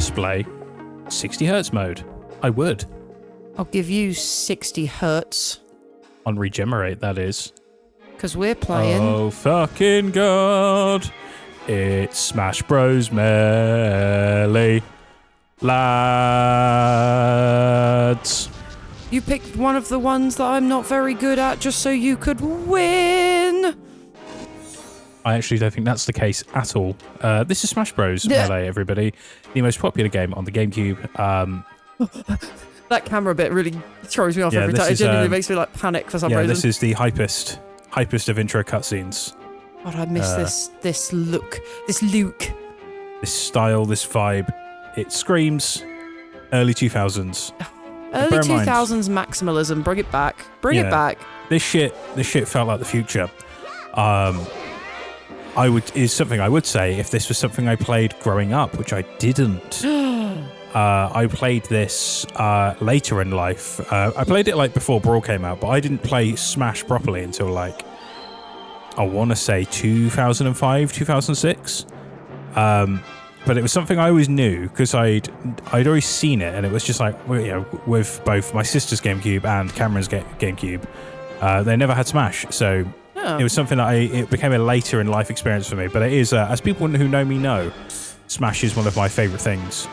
display 60 hertz mode. I would. I'll give you 60 hertz. On Regemerate, that is. Because we're playing... Oh, fucking God. It's Smash Bros. Melee. Lads. You picked one of the ones that I'm not very good at just so you could win. I actually don't think that's the case at all. This is Smash Bros. Melee, everybody. The most popular game on the GameCube. That camera bit really throws me off every time. It genuinely makes me like panic for some reason. Yeah, this is the hypest of intro cutscenes. God, I miss this look, this Luke. This style, this vibe. It screams early 2000s. Early 2000s maximalism. Bring it back. Bring it back. This shit felt like the future. Is something I would say if this was something I played growing up, which I didn't. I played this later in life. I played it like before Brawl came out, but I didn't play Smash properly until like, I want to say 2005, 2006. But it was something I always knew because I'd already seen it, and it was just like, with both my sister's GameCube and Cameron's GameCube, they never had Smash, so it was something that it became a later in life experience for me. But it is, as people who know me know, Smash is one of my favourite things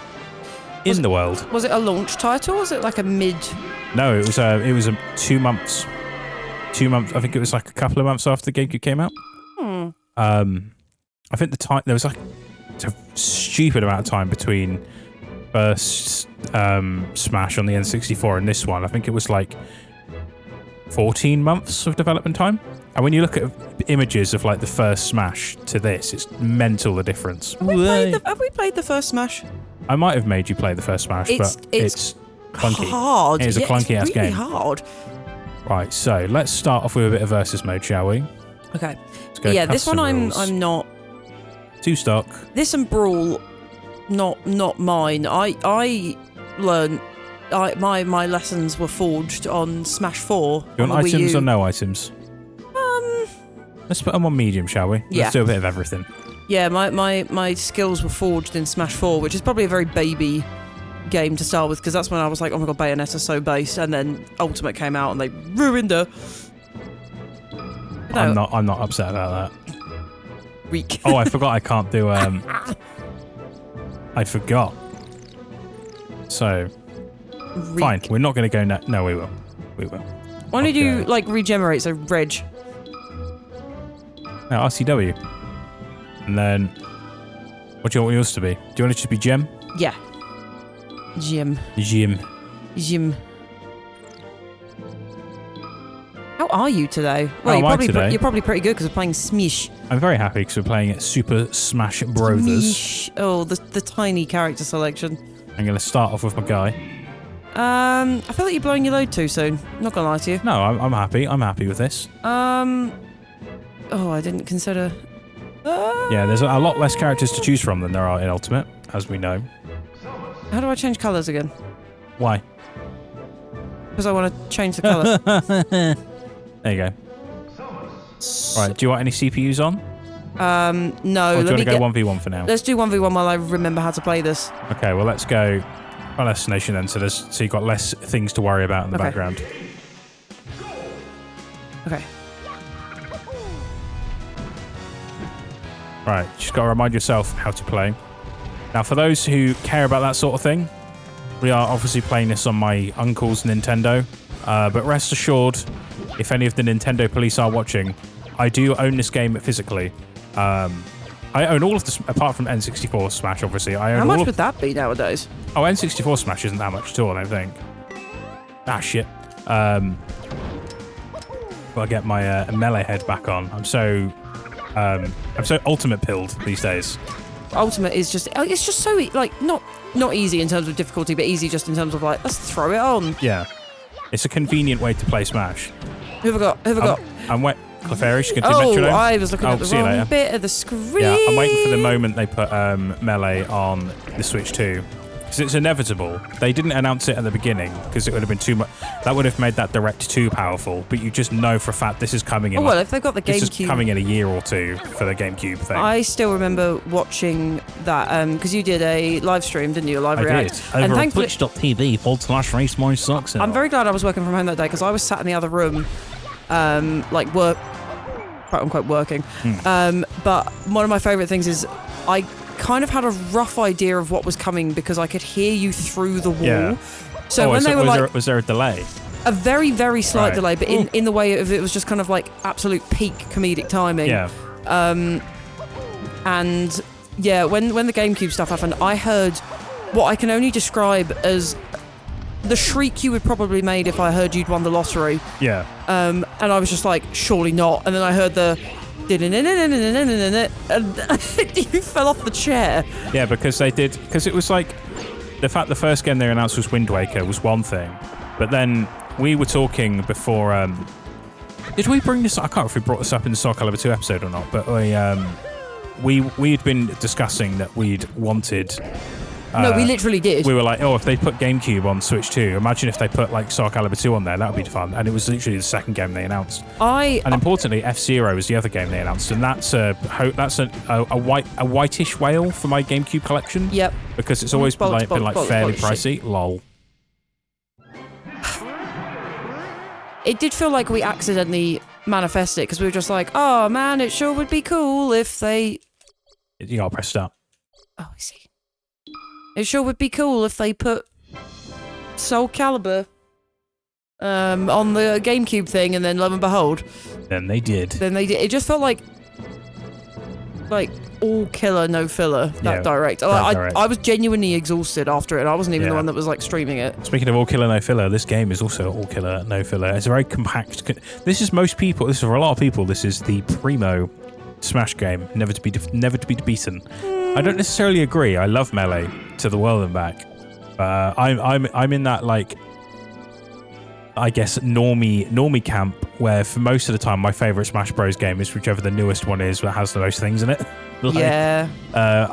in the world. Was it a launch title? Or was it like a mid? No, it was a 2 months. 2 months. I think it was like a couple of months after the GameCube came out. I think there was like a stupid amount of time between first Smash on the N64 and this one. I think it was like 14 months of development time. And when you look at images of like the first Smash to this, it's mental the difference. Have we played the first Smash? I might have made you play the first Smash, but it's clunky. Hard. It is a clunky-ass game. It's really hard. Right, so let's start off with a bit of versus mode, shall we? Okay. Yeah, this one I'm not... Too stock. This and Brawl, not mine. I learned... My lessons were forged on Smash 4. You want items or no items? Let's put them on medium, shall we? Yeah. Let's do a bit of everything. Yeah, my skills were forged in Smash 4, which is probably a very baby game to start with, because that's when I was like, oh my god, Bayonetta's so base, and then Ultimate came out and they ruined her. No. I'm not upset about that. Weak. Oh, I forgot I can't do I forgot. So Reek. Fine, we're not going to go no, we will. Why don't you like regenerate, so Reg? No, RCW. And then what do you want yours to be? Do you want it to be Gem? Yeah. Gem. How are you today? Well, you're probably pretty good because we're playing Smish. I'm very happy because we're playing Super Smash Brothers. Smish. Oh, the tiny character selection. I'm going to start off with my guy. I feel like you're blowing your load too soon. Not going to lie to you. No, I'm happy. I'm happy with this. Oh, I didn't consider... Yeah, there's a lot less characters to choose from than there are in Ultimate, as we know. How do I change colours again? Why? Because I want to change the colour. There you go. Right, do you want any CPUs on? No. Or do you want to go 1v1 for now? Let's do 1v1 while I remember how to play this. Okay, well, let's go Final Destination then, so you've got less things to worry about in the background. Okay. Right, just got to remind yourself how to play. Now, for those who care about that sort of thing, we are obviously playing this on my uncle's Nintendo. But rest assured, if any of the Nintendo police are watching, I do own this game physically. I own all of this, apart from N64 Smash, obviously. How much would that be nowadays? Oh, N64 Smash isn't that much at all, I don't think. Ah, shit. Gotta get my melee head back on. I'm so ultimate pilled these days. Ultimate is just, it's just so, like, not easy in terms of difficulty, but easy just in terms of, like, let's throw it on. Yeah. It's a convenient way to play Smash. Who have I got? I'm wet. Clefairy, she's going to do Metronome. Oh, I was looking at the wrong bit of the screen. Yeah, I'm waiting for the moment they put Melee on the Switch 2. Because it's inevitable. They didn't announce it at the beginning, because it would have been too much. that would have made that direct too powerful. But you just know for a fact this is coming in. Oh, well, if they've got the this is GameCube... coming in a year or two for the GameCube thing. I still remember watching that, because you did a live stream, didn't you? A live react. I did. Over on twitch.tv/ReeceMySucks. I'm very glad I was working from home that day, because I was sat in the other room, like quote unquote working. But one of my favourite things is I kind of had a rough idea of what was coming because I could hear you through the wall. Yeah. So when they were was there a delay? A very, very slight delay, but in the way of it was just kind of like absolute peak comedic timing. Yeah. And yeah, when the GameCube stuff happened, I heard what I can only describe as the shriek you would probably made if I heard you'd won the lottery. Yeah. And I was just like, surely not. And then I heard the and you fell off the chair. Yeah, because it was like the fact the first game they announced was Wind Waker was one thing, but then we were talking before. Did we bring this? I can't remember if we brought this up in the Soul Calibur 2 episode or not, but we had been discussing that we'd wanted. No, we literally did. We were like, oh, if they put GameCube on Switch 2, imagine if they put like Soul Calibur 2 on there, that would be fun. And it was literally the second game they announced. And importantly, F-Zero was the other game they announced, and that's a whitish whale for my GameCube collection. Yep. Because it's always been fairly pricey. Lol. It did feel like we accidentally manifested it because we were just like, oh man, it sure would be cool if they. You gotta press start. Oh, I see. It sure would be cool if they put Soul Calibur on the GameCube thing, and then lo and behold. Then they did. It just felt like all killer, no filler, that direct. I was genuinely exhausted after it. I wasn't even the one that was like streaming it. Speaking of all killer, no filler, this game is also all killer, no filler. It's a very compact. This is for a lot of people, this is the primo Smash game, never to be beaten. I don't necessarily agree. I love Melee to the world and back. I'm in that like, I guess normie camp where for most of the time my favorite Smash Bros game is whichever the newest one is that has the most things in it.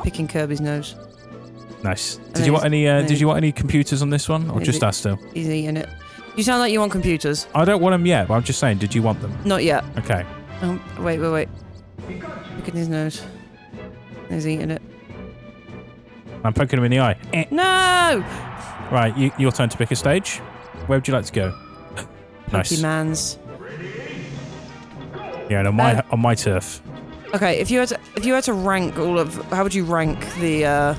Picking Kirby's nose. Nice. Did you want any computers on this one, or just us still? He's eating it. You sound like you want computers. I don't want them yet, but I'm just saying, did you want them? Not yet. Okay. Wait. Look at his nose. He's eating it. I'm poking him in the eye. No! Right, your turn to pick a stage. Where would you like to go? Nice. Pokemans. Yeah, and on my turf. Okay, if you had to rank all of, how would you rank the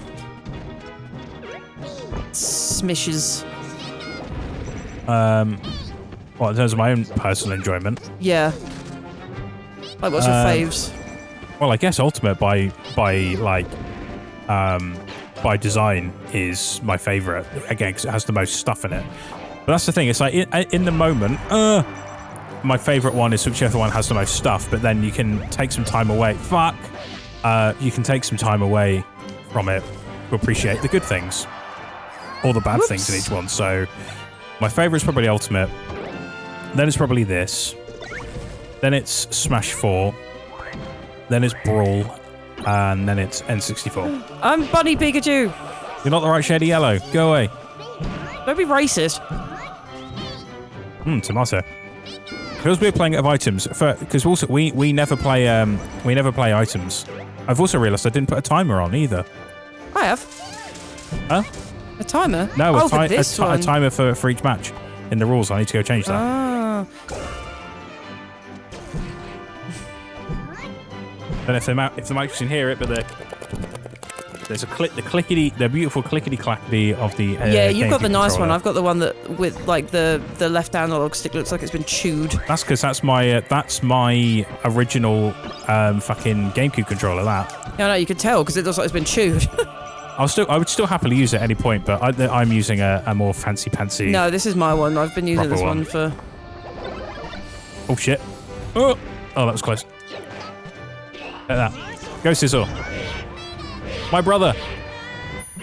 smishes? Well, in terms of my own personal enjoyment. Yeah. Like, what's your faves? Well, I guess Ultimate by design is my favorite. Again, because it has the most stuff in it. But that's the thing. It's like in the moment, my favorite one is whichever one has the most stuff. But then you can take some time away. You can take some time away from it to appreciate the good things, or the bad things in each one. So my favorite is probably Ultimate. Then it's probably this. Then it's Smash 4. Then it's Brawl. And then it's N64. I'm Bunny Pikachu. You're not the right shade of yellow. Go away. Don't be racist. Tomato. Because we're playing out of items, because also we never play items. I've also realised I didn't put a timer on either. I have. Huh? A timer? No, a timer for each match in the rules. I need to go change that. Ah. I don't know if the mics can hear it, but there's the beautiful clickety-clackety of the yeah, you've got the nice controller. one. I've got the one that with like the left analog stick looks like it's been chewed. That's because that's my original fucking GameCube controller. That. Yeah, no, you can tell because it looks like it's been chewed. I would still happily use it at any point, but I'm using a more fancy. No, this is my one. I've been using this one for. Oh shit! Oh, that was close. Like that. Go, Sizzle. My brother.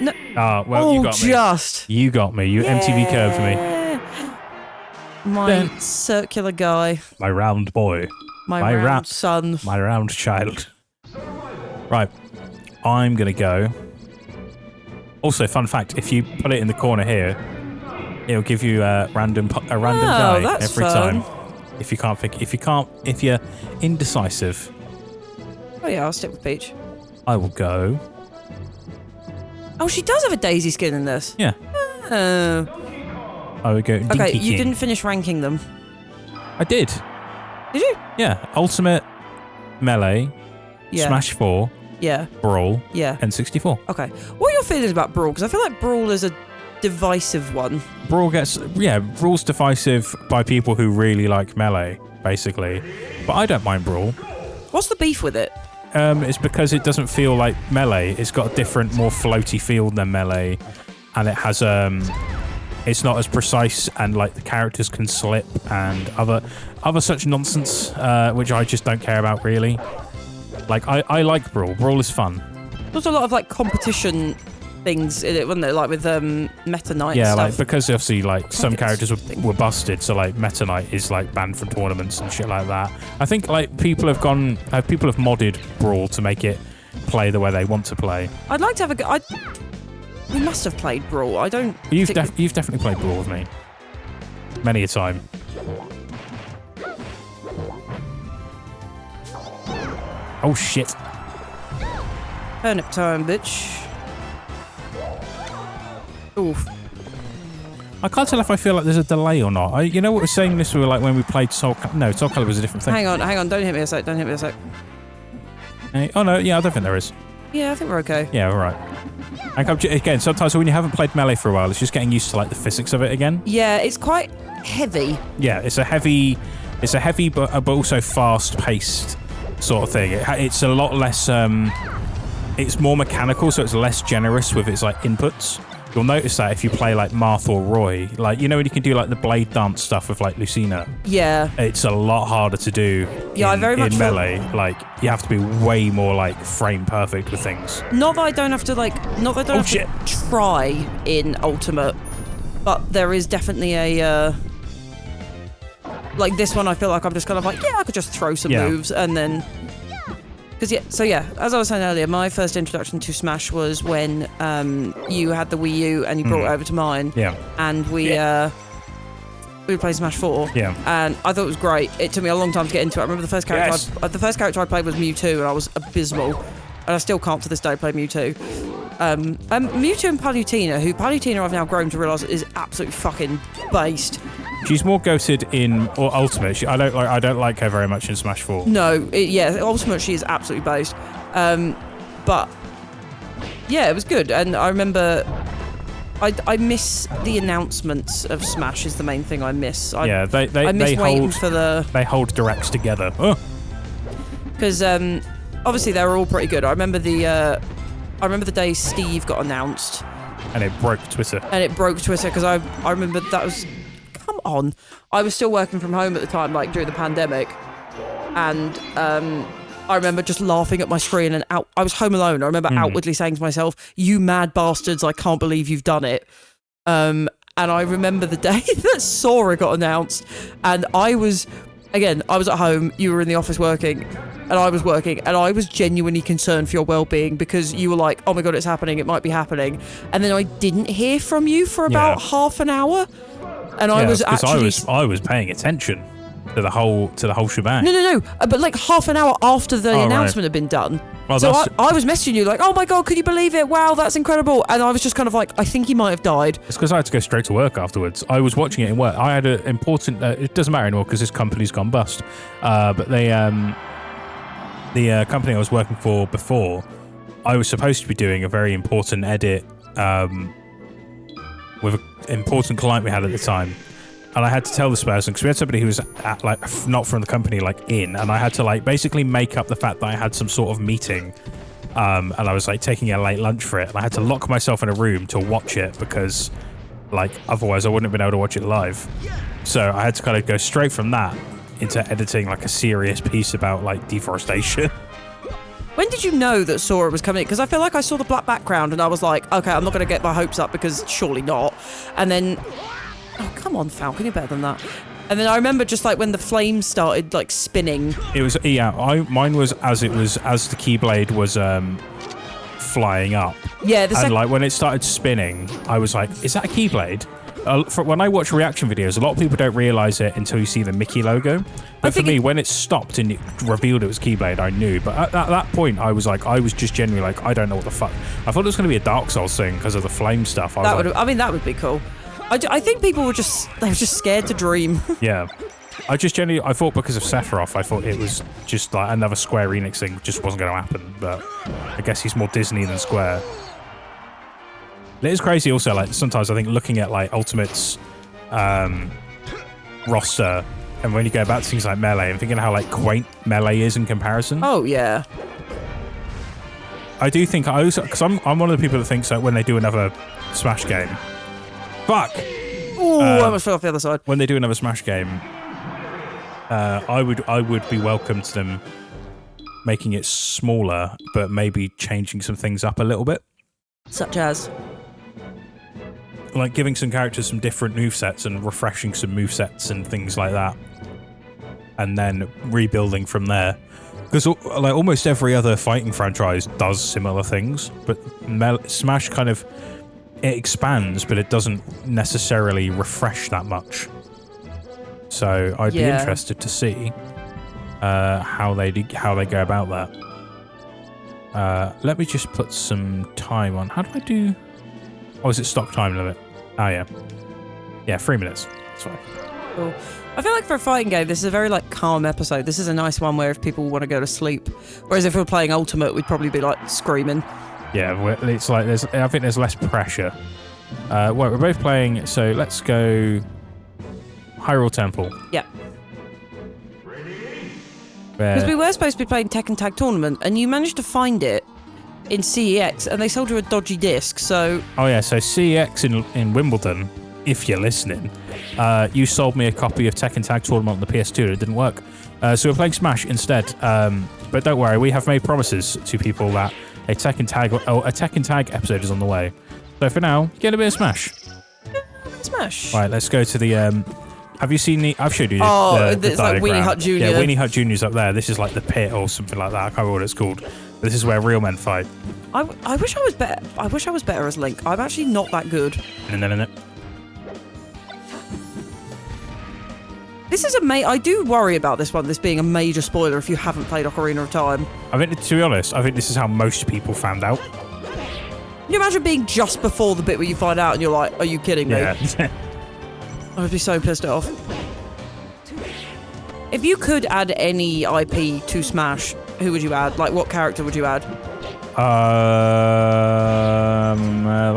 No. Ah, well, you got me. You got me. You MTV curved me. My circular guy. My round boy. My round son. My round child. Right. I'm going to go. Also, fun fact, if you put it in the corner here, It'll give you a random Oh, die that's every fun. time. If you're indecisive, Oh yeah, I'll stick with Peach. I will go. Oh, she does have a Daisy skin in this. Yeah. Oh. I would go. Okay, Dinky you King. didn't finish ranking them. I did. Did you? Yeah. Ultimate, Melee, Yeah. Smash 4, Yeah. Brawl, Yeah. and 64. Okay. What are your feelings about Brawl? Because I feel like Brawl is a divisive one. Brawl's divisive by people who really like Melee, basically. But I don't mind Brawl. What's the beef with it? It's because it doesn't feel like Melee. It's got a different, more floaty feel than Melee, and it has it's not as precise, and like the characters can slip and other such nonsense, which I just don't care about really. Like I like Brawl. Brawl is fun. There's a lot of like competition things in it, wasn't there? Like with Meta Knight. Yeah, stuff. like because obviously like some characters were busted, so like Meta Knight is like banned from tournaments and shit like that. I think like people have modded Brawl to make it play the way they want to play. I'd like to have a go. We must have played Brawl. I don't. You've definitely played Brawl with me many a time. Oh shit! Turnip time, bitch. Oof. I can't tell if I feel like there's a delay or not. You know what we're saying this were like when we played Soul Calibur. No, Soul Calibur was a different thing. Hang on. Don't hit me a sec. Oh no, yeah, I don't think there is. Yeah, I think we're okay. Yeah, all right. Again, sometimes when you haven't played Melee for a while, it's just getting used to like the physics of it again. Yeah, it's quite heavy. Yeah, it's a heavy but also fast-paced sort of thing. It's a lot less. It's more mechanical, so it's less generous with its like inputs. You'll notice that if you play like Marth or Roy, like you know when you can do like the blade dance stuff with like Lucina. Yeah. It's a lot harder to do. Yeah, I very much in Melee. Like you have to be way more like frame perfect with things. Not that I don't have to to try in Ultimate, but there is definitely a like this one. I feel like I'm just kind of like I could just throw some moves and then. As I was saying earlier, my first introduction to Smash was when you had the Wii U and you brought it over to mine. Yeah. And we were playing Smash 4. Yeah. And I thought it was great. It took me a long time to get into it. I remember the first character I played was Mewtwo, and I was abysmal. And I still can't to this day play Mewtwo. Mewtwo and Palutena, who Palutena I've now grown to realise is absolutely fucking based. She's more goated in Ultimate. I don't like her very much in Smash 4. No, Ultimate she is absolutely based. But yeah, it was good. And I remember I miss the announcements of Smash is the main thing I miss. I miss waiting for they hold directs together. Because obviously they were all pretty good. I remember the day Steve got announced. And it broke Twitter. Because I remember that was... Come on. I was still working from home at the time, like during the pandemic. And I remember just laughing at my screen and I was home alone. I remember outwardly saying to myself, "You mad bastards, I can't believe you've done it." And I remember the day that Sora got announced. And I was at home, you were in the office working, and I was working, and I was genuinely concerned for your well-being because you were like, "Oh my God, it's happening, it might be happening." And then I didn't hear from you for about half an hour. And I was actually... I was paying attention to the whole shebang. No. But like half an hour after the announcement had been done. Well, so I was messaging you like, "Oh my God, could you believe it? Wow, that's incredible." And I was just kind of like, I think he might have died. It's because I had to go straight to work afterwards. I was watching it in work. I had an important... it doesn't matter anymore because this company's gone bust. But they... the company I was working for before, I was supposed to be doing a very important edit with an important client we had at the time, and I had to tell this person because we had somebody who was not from the company in, and I had to basically make up the fact that I had some sort of meeting, and I was taking a late lunch for it, and I had to lock myself in a room to watch it because otherwise I wouldn't have been able to watch it live. So I had to kind of go straight from that into editing a serious piece about deforestation. When did you know that Sora was coming in? Because I feel like I saw the black background and I was like, okay, I'm not going to get my hopes up because surely not. And then, oh, come on, Falcon, you're better than that. And then I remember just when the flames started spinning. It was, mine was as the Keyblade was flying up. Yeah. And when it started spinning, I was like, is that a Keyblade? when I watch reaction videos, a lot of people don't realise it until you see the Mickey logo. But for me, when it stopped and it revealed it was Keyblade, I knew. But at that point, I was just genuinely like, I don't know what the fuck. I thought it was going to be a Dark Souls thing because of the flame stuff. That would be cool. I think people were just scared to dream. Yeah. I thought because of Sephiroth, I thought it was just like another Square Enix thing, just wasn't going to happen. But I guess he's more Disney than Square. It is crazy also, like, sometimes I think looking at, like, Ultimate's roster, and when you go back to things like Melee, and thinking how, like, quaint Melee is in comparison. Oh, yeah. I do think, because I'm one of the people that thinks that when they do another Smash game, Ooh, I almost fell off the other side. When they do another Smash game, I would be welcome to them making it smaller, but maybe changing some things up a little bit. Such as? Like giving some characters some different movesets and refreshing some movesets and things like that. And then rebuilding from there. Because like almost every other fighting franchise does similar things, but Smash kind of, it expands, but it doesn't necessarily refresh that much. So I'd be interested to see how they go about that. Let me just put some time on. How do I do? Oh, is it stock time limit? Oh, yeah. Yeah, 3 minutes. That's fine. Cool. I feel like for a fighting game, this is a very, like, calm episode. This is a nice one where if people want to go to sleep. Whereas if we were playing Ultimate, we'd probably be, like, screaming. Yeah, it's like I think there's less pressure. Well, we're both playing, so let's go Hyrule Temple. Yeah. Because we were supposed to be playing Tekken Tag Tournament, and you managed to find it in CEX, and they sold you a dodgy disc, so... Oh yeah, so CEX in Wimbledon, if you're listening, you sold me a copy of Tekken Tag Tournament on the PS2, and it didn't work. So we're playing Smash instead. But don't worry, we have made promises to people that a Tekken Tag episode is on the way. So for now, get a bit of Smash. Smash. Right, let's go to the... have you seen the... I've showed you it's the like Weenie Hut Jr. Yeah, Weenie Hut Jr.'s up there. This is like the pit or something like that. I can't remember what it's called. This is where real men fight. I wish I was better. I wish I was better as Link. I'm actually not that good. No. This is I do worry about this being a major spoiler if you haven't played Ocarina of Time. I think, to be honest, I think this is how most people found out. Can you imagine being just before the bit where you find out and you're like, are you kidding me? Yeah. I would be so pissed off. If you could add any IP to Smash, who would you add? Like, what character would you add?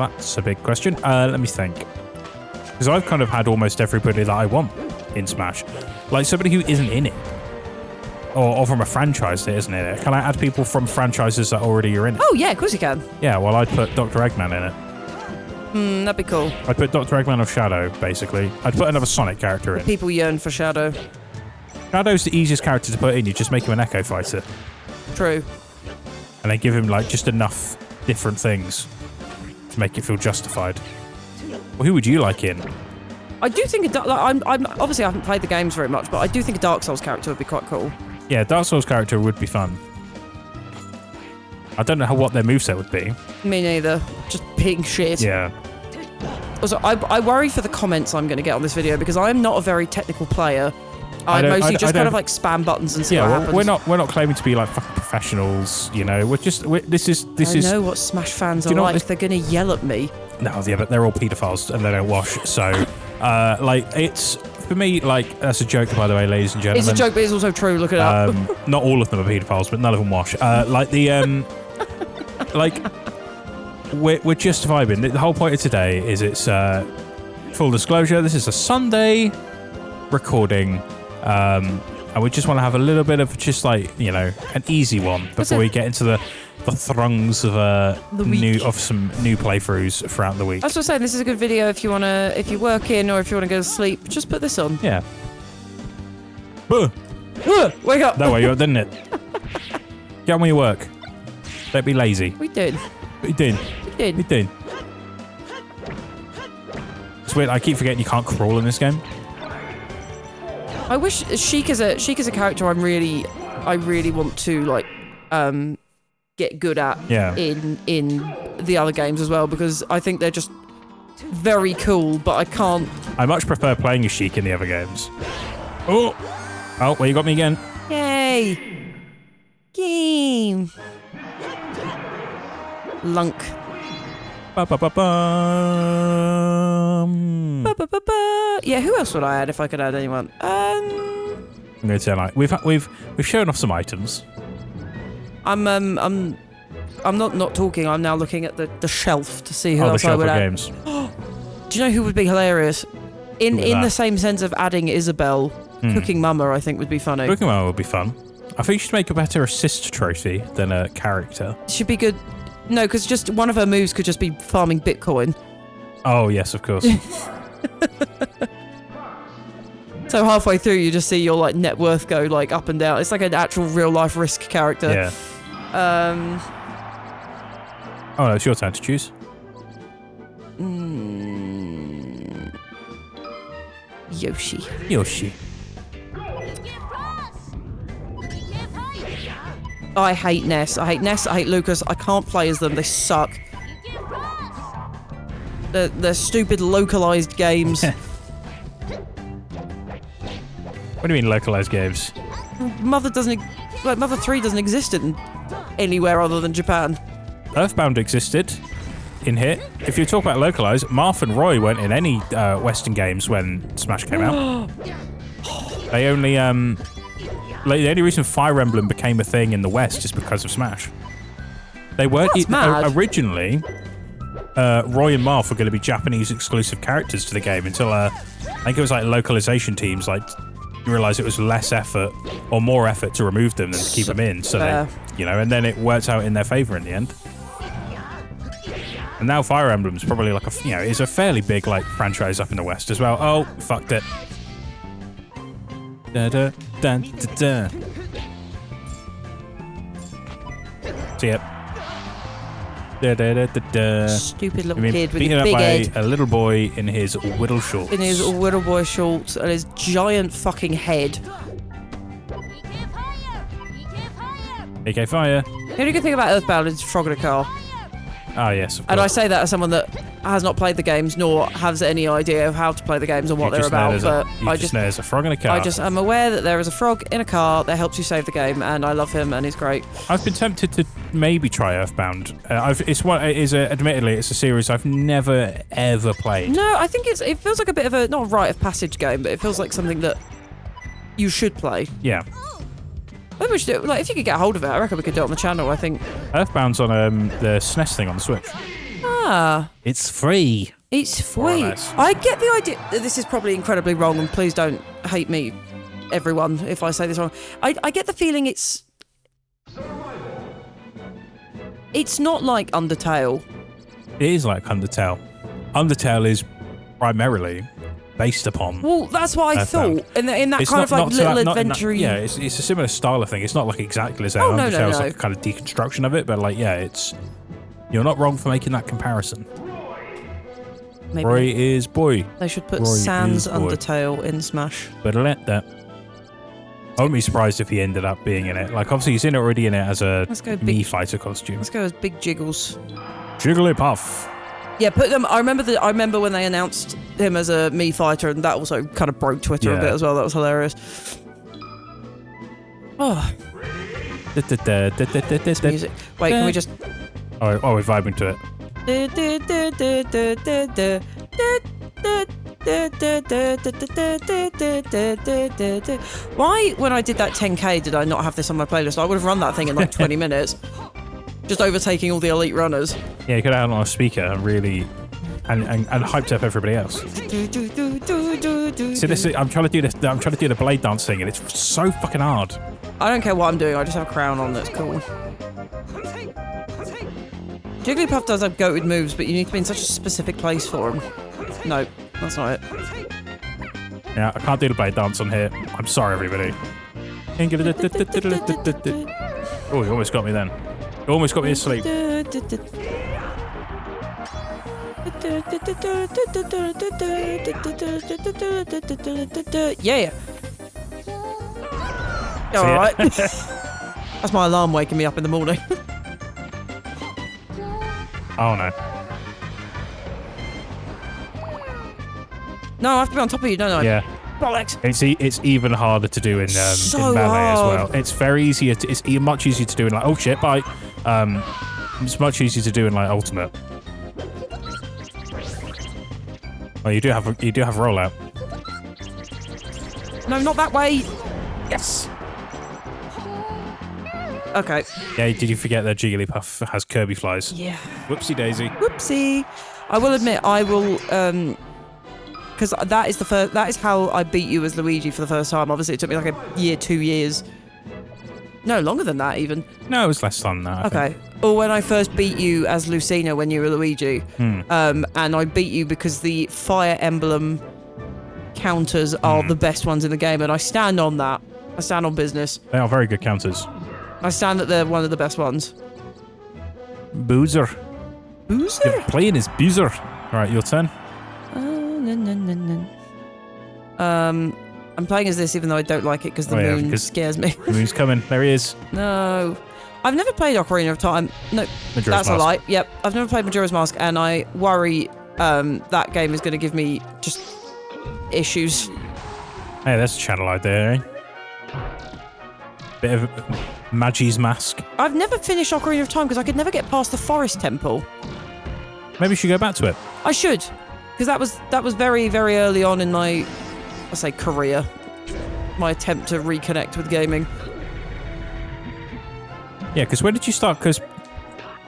That's a big question. Let me think. Because I've kind of had almost everybody that I want in Smash. Like, somebody who isn't in it. Or from a franchise that isn't in it. Can I add people from franchises that already are in it? Oh, yeah, of course you can. Yeah, well, I'd put Dr. Eggman in it. That'd be cool. I'd put Dr. Eggman of Shadow, basically. I'd put another Sonic character in. People yearn for Shadow. Shadow's the easiest character to put in. You just make him an Echo Fighter. True. And then give him, like, just enough different things to make it feel justified. Well, who would you like in? I do think I'm obviously I haven't played the games very much, but I do think a Dark Souls character would be quite cool. Yeah, Dark Souls character would be fun. I don't know what their moveset would be. Me neither. Just being shit. Yeah. Also, I worry for the comments I'm going to get on this video because I am not a very technical player. I mostly just kind of like spam buttons and see what happens. We're not claiming to be like fucking professionals, you know. This is. I know what Smash fans are like. They're going to yell at me. No, yeah, but they're all paedophiles and they don't wash. So, like, it's for me, like, that's a joke, by the way, ladies and gentlemen. It's a joke, but it's also true. Look it up. Not all of them are paedophiles, but none of them wash. Like the like, we're just vibing. The whole point of today is it's full disclosure. This is a Sunday recording. And we just want to have a little bit of just like, you know, an easy one before we get into the throngs of some new playthroughs throughout the week. I was just saying, this is a good video if you work in or if you want to go to sleep. Just put this on. Yeah. Wake up. That way you are, didn't it? Get on with your work. Don't be lazy. We did. We did. It's weird. I keep forgetting you can't crawl in this game. I wish Sheik is a character I really want to like get good at in the other games as well, because I think they're just very cool, but I can't. I much prefer playing as Sheik in the other games. Oh, well, you got me again. Yay! Game. Lunk. Yeah, who else would I add if I could add anyone? I'm going to say like we've shown off some items. I'm not talking. I'm now looking at the shelf to see who the else I shelf would of add. games. Do you know who would be hilarious? In the same sense of adding Isabel, Cooking Mama, I think would be funny. Cooking Mama would be fun. I think you should make a better assist trophy than a character. Should be good. No, because just one of her moves could just be farming Bitcoin. Oh yes, of course. So halfway through, you just see your like net worth go like up and down. It's like an actual real life Risk character. Yeah. Oh no, it's your turn to choose. Yoshi. I hate Ness. I hate Lucas. I can't play as them. They suck. They're stupid localized games. What do you mean localized games? Mother 3 doesn't exist in anywhere other than Japan. Earthbound existed in here. If you talk about localized, Marth and Roy weren't in any Western games when Smash came out. They only the only reason Fire Emblem became a thing in the West is because of Smash. They weren't originally. Roy and Marth were going to be Japanese exclusive characters to the game until I think it was like localization teams like realized it was less effort or more effort to remove them than to keep them in. So they, and then it worked out in their favor in the end. And now Fire Emblem's probably like is a fairly big like franchise up in the West as well. Oh, fucked it. Da da da da da. See ya. Da, da, da, da, da. Stupid little kid with beaten a up big by head. a little boy in his whittle shorts. In his whittle boy shorts and his giant fucking head. AK fire. The only good thing about Earthbound is Frog in a car. Ah, yes, of course. And I say that as someone that has not played the games nor has any idea of how to play the games or what they're about. But I just know there's a frog in a car. I'm aware that there is a frog in a car that helps you save the game, and I love him, and he's great. I've been tempted to maybe try Earthbound. Admittedly, it's a series I've never ever played. No, I think it feels like a bit of a not a rite of passage game, but it feels like something that you should play. Yeah. Maybe we should do it. Like, if you could get a hold of it, I reckon we could do it on the channel. I think Earthbound's on the SNES thing on the Switch. Ah, it's free. It's free. I get the idea. This is probably incredibly wrong, and please don't hate me, everyone, if I say this wrong. I get the feeling it's not like Undertale. It is like Undertale. Undertale is primarily based upon. Well, that's what I thought. In that it's kind of like little adventure. Yeah, it's a similar style of thing. It's not like exactly as Undertale's like a kind of deconstruction of it, but like you're not wrong for making that comparison. Maybe Roy is boy. They should put Sans Undertale in Smash. Better let that. I wouldn't be surprised if he ended up being in it. Like, obviously, he's already in it as a Mii fighter costume. Let's go as Big Jiggles. Jigglypuff. Yeah, put them. I remember when they announced him as a Mii fighter, and that also kind of broke Twitter a bit as well. That was hilarious. Oh. This music. Wait, can we just? Oh, we're vibing to it. Why, when I did that 10k, did I not have this on my playlist? I would have run that thing in like 20 minutes. Just overtaking all the elite runners. Yeah, you could have it on a speaker and really and hyped up everybody else. See, I'm trying to do the blade dance thing, and it's so fucking hard. I don't care what I'm doing. I just have a crown on that's cool. Jigglypuff does have goated moves, but you need to be in such a specific place for him. No, that's not it. Yeah, I can't do the blade dance on here. I'm sorry, everybody. Oh, you almost got me then. You almost got me asleep. Yeah. Alright. That's my alarm waking me up in the morning. Oh no. No, I have to be on top of you, don't I? Yeah. Bollocks. It's even harder to do in melee as well. It's very easier. It's much easier to do in like shit, bye. It's much easier to do in like ultimate. Oh, you do have rollout. No, not that way. Yes. Okay. Yeah, did you forget that Jigglypuff has Kirby flies? Yeah. Whoopsie daisy. Whoopsie. I will admit, I will, because that is how I beat you as Luigi for the first time. Obviously, it took me like a year, 2 years. No, longer than that even. No, it was less than that. I think. Or when I first beat you as Lucina when you were Luigi. And I beat you because the Fire Emblem counters are the best ones in the game, and I stand on that. I stand on business. They are very good counters. I stand that they're one of the best ones. Boozer. Boozer? You're playing as Boozer. Alright, your turn. I'm playing as this even though I don't like it because the moon scares me. The moon's coming. There he is. No. I've never played Ocarina of Time. No, Majora's that's Mask. a lie. Yep, I've never played Majora's Mask, and I worry that game is going to give me just issues. Hey, that's a channel idea, eh? Bit of Magi's Mask. I've never finished Ocarina of Time because I could never get past the forest temple. Maybe you should go back to it. I should, because that was very, very early on in my, I say, career. My attempt to reconnect with gaming. Yeah, because when did you start? Because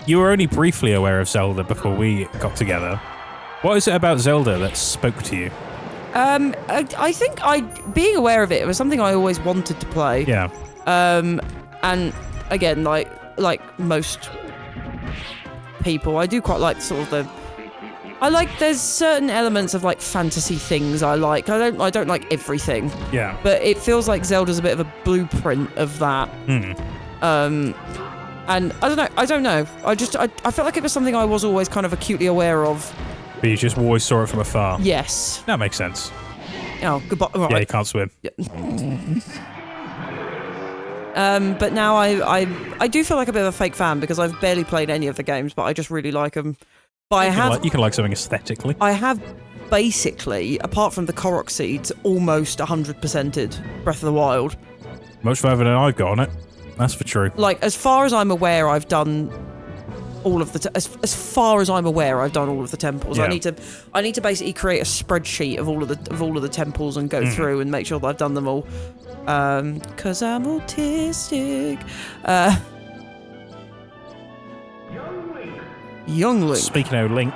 you were only briefly aware of Zelda before we got together. What is it about Zelda that spoke to you? I think being aware of it was something I always wanted to play. Yeah. And again, like most people, I do quite like sort of there's certain elements of like fantasy things I like. I don't like everything. Yeah. But it feels like Zelda's a bit of a blueprint of that. And I don't know. I felt like it was something I was always kind of acutely aware of. But you just always saw it from afar. Yes. That makes sense. Oh, goodbye. Right. Yeah, you can't swim. Yeah. But now I do feel like a bit of a fake fan because I've barely played any of the games, but I just really like them. But you can like something aesthetically. I have basically, apart from the Korok seeds, almost 100%ed Breath of the Wild. Much further than I've got on it. That's for true. Like, as far as I'm aware, I've done all of the as far as I'm aware, I've done all of the temples. Yeah. I need to basically create a spreadsheet of all of the temples and go through and make sure that I've done them all. 'Cause I'm autistic. Young Link. Speaking of Link,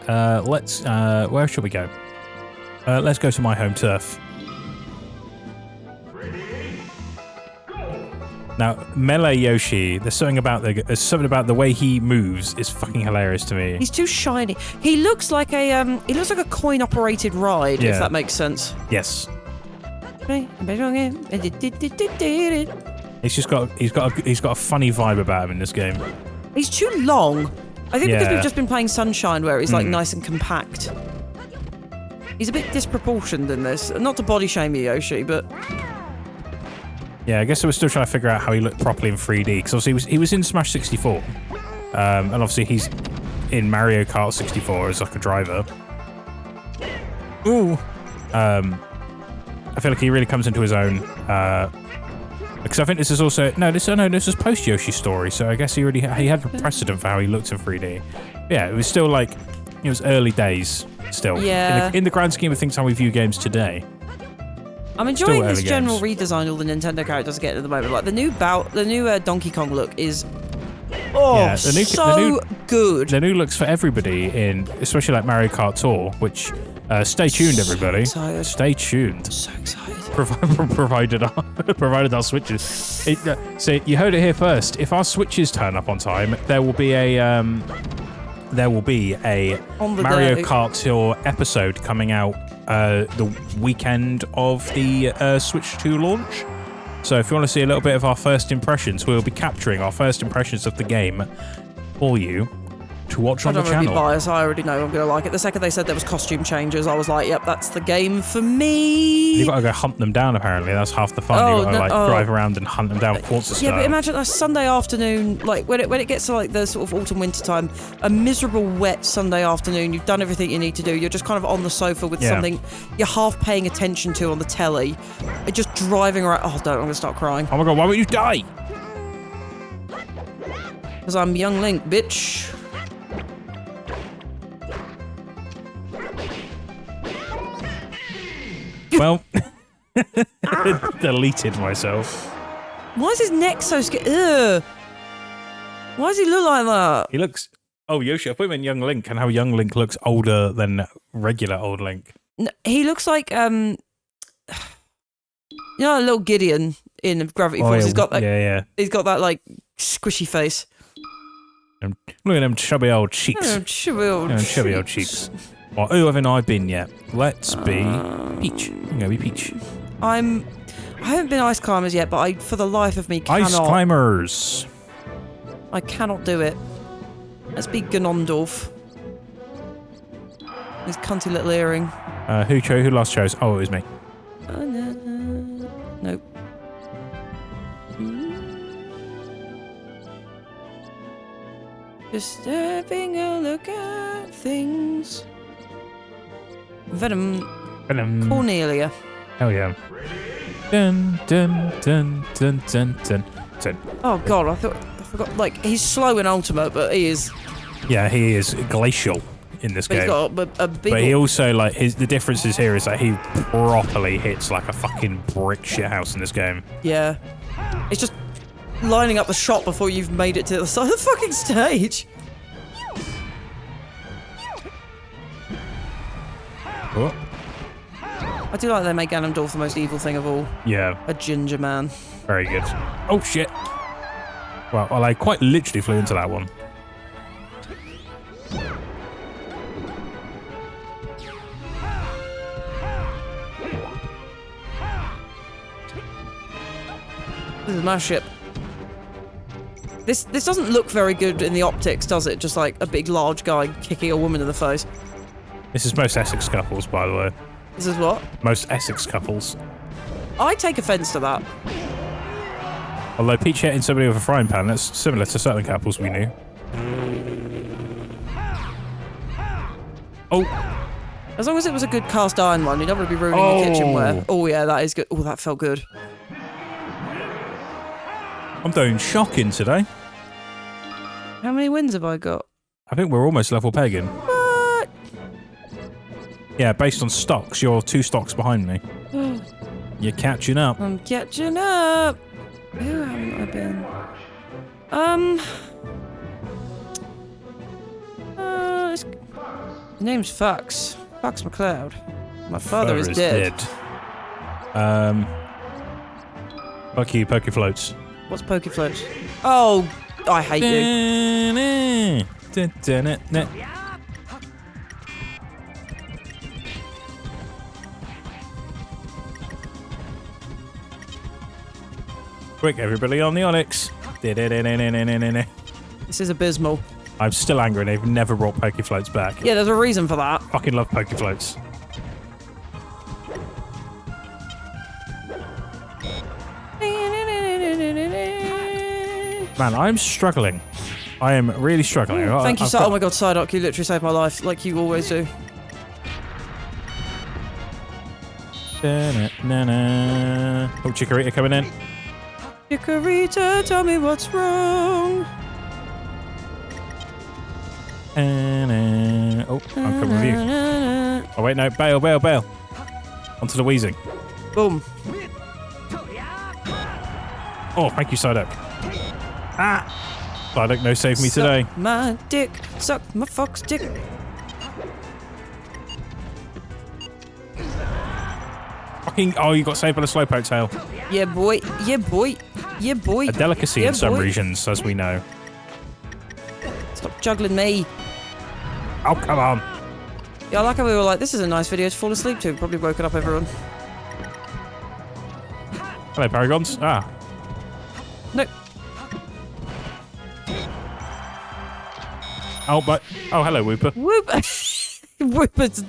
let's where should we go? Let's go to my home turf. Now, Melee Yoshi, there's something about the way he moves is fucking hilarious to me. He's too shiny. He looks like a coin-operated ride, if that makes sense. Yes. He's got a funny vibe about him in this game. He's too long. I think because we've just been playing Sunshine, where he's like nice and compact. He's a bit disproportioned in this. Not to body shame you, Yoshi, but. Yeah, I guess we're still trying to figure out how he looked properly in 3D, because obviously he was in Smash 64, and obviously he's in Mario Kart 64 as like a driver. Ooh. I feel like he really comes into his own, because I think this is also this is post Yoshi Story, so I guess he had a precedent for how he looked in 3D. Yeah, it was still like it was early days still. Yeah. In the grand scheme of things, how we view games today. I'm enjoying this general redesign all the Nintendo characters are getting at the moment. Like the new Donkey Kong look is so good. The new looks for everybody especially like Mario Kart Tour, which stay tuned, everybody. So stay tuned. So excited. Provided our switches. So you heard it here first. If our switches turn up on time, there will be a Mario Kart Tour episode coming out the weekend of the Switch 2 launch. So if you want to see a little bit of our first impressions, we'll be capturing our first impressions of the game for you to watch on the I don't want to channel. be biased. I already know I'm going to like it. The second they said there was costume changes, I was like, yep, that's the game for me. You've got to go hunt them down, apparently. That's half the fun. You've got to drive around and hunt them down quartz style. Yeah, but imagine a Sunday afternoon, like when it gets to like the sort of autumn winter time, a miserable wet Sunday afternoon, you've done everything you need to do, you're just kind of on the sofa with something you're half paying attention to on the telly, just driving around. Oh, don't, I'm going to start crying. Oh my god, why won't you die? Because I'm young Link, bitch. Well, deleted myself. Why is his neck so scared? Ugh. Why does he look like that? He looks... Oh, Yoshi, I thought you meant young Link, and how young Link looks older than regular old Link. No, he looks like, you know, little Gideon in Gravity Falls. Yeah. He's got that. Yeah. He's got that like squishy face. Look at them chubby old cheeks. Chubby old cheeks. Well, who haven't I been yet? Let's be Peach. I'm gonna be Peach. I haven't been ice climbers yet, but I, for the life of me, cannot. Ice climbers. I cannot do it. Let's be Ganondorf. His cunty little earring. Who last chose? Oh, it was me. Nope. Just having a look at things. Venom. Cornelia. Hell yeah. Dun dun dun dun dun dun dun. Oh god, I forgot. Like, he's slow in Ultimate, but he is. Yeah, he is glacial in this game. He's got a big. But he also, like, the differences here is that he properly hits like a fucking brick shithouse in this game. Yeah. It's just lining up the shot before you've made it to the side of the fucking stage. Oh. I do like they make Ganondorf the most evil thing of all. Yeah. A ginger man. Very good. Oh shit. Well, I quite literally flew into that one. This is my ship. This doesn't look very good in the optics, does it? Just like a big, large guy kicking a woman in the face. This is most Essex couples, by the way. This is what? Most Essex couples. I take offence to that. Although Peach hitting somebody with a frying pan, that's similar to certain couples we knew. Oh. As long as it was a good cast iron one, you don't want to be ruining your kitchenware. Oh yeah, that is good. Oh, that felt good. I'm doing shocking today. How many wins have I got? I think we're almost level pegging. What? Yeah, based on stocks, you're 2 stocks behind me. You're catching up. I'm catching up. Who haven't I been? His name's Fox. Fox McCloud. My father is dead. Fuck you, Poke Floats. What's Poke Floats? Oh, I hate you. Quick, everybody on the Onyx. This is abysmal. I'm still angry they've never brought Poke Floats back. Yeah, there's a reason for that. Fucking love Poke Floats. Man, I'm struggling. I am really struggling. Thank you, oh my god, Psyduck, you literally saved my life, like you always do. Oh, Chikorita coming in. Chikorita, tell me what's wrong. Oh, I'm coming with you. Oh, wait, no. Bail. Onto the wheezing. Boom. Oh, thank you, Psyduck. Ah! Psyduck, no save me today. Suck my dick. Suck my fox dick. Fucking... Oh, you got saved by the Slowpoke tail. Yeah, boy. Yeah, boy. Yeah, boy. A delicacy yeah, in some boy. regions, as we know. Stop juggling me. Oh, come on. Yeah, I like how we were like, this is a nice video to fall asleep to. Probably woken up everyone. Hello, Paragons. Ah. Nope. Oh, but hello, Whooper. Whoop. Whoopers.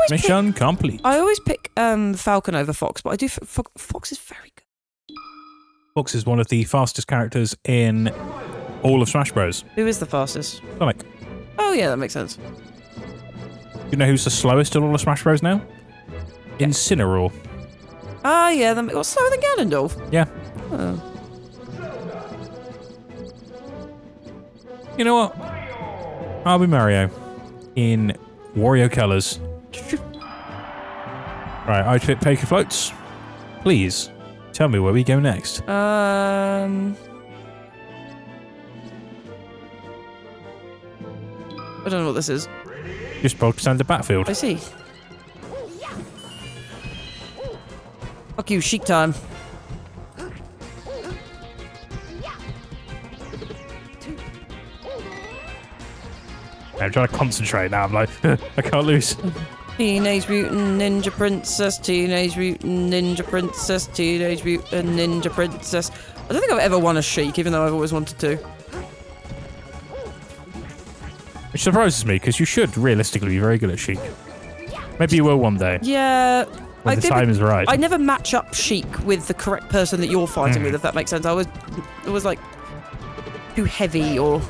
Mission complete. I always pick Falcon over Fox, but I do. Fox is very good. Fox is one of the fastest characters in all of Smash Bros. Who is the fastest? Sonic. Oh yeah, that makes sense. You know who's the slowest in all of Smash Bros now? Yeah. Incineroar. Ah, yeah. What's slower than Ganondorf? Yeah. Oh. You know what? I'll be Mario in Wario colours. Right, I pick Poké Floats. Please tell me where we go next. I don't know what this is. Just bog standard battlefield. I see. Fuck you, Sheik time. I'm trying to concentrate now. I'm like, I can't lose. Teenage Mutant Ninja Princess, Teenage Mutant Ninja Princess, Teenage Mutant Ninja Princess. I don't think I've ever won a Sheik, even though I've always wanted to. Which surprises me, because you should realistically be very good at Sheik. Maybe you will one day. Yeah. When the time is right. I never match up Sheik with the correct person that you're fighting with, if that makes sense. It was like too heavy or...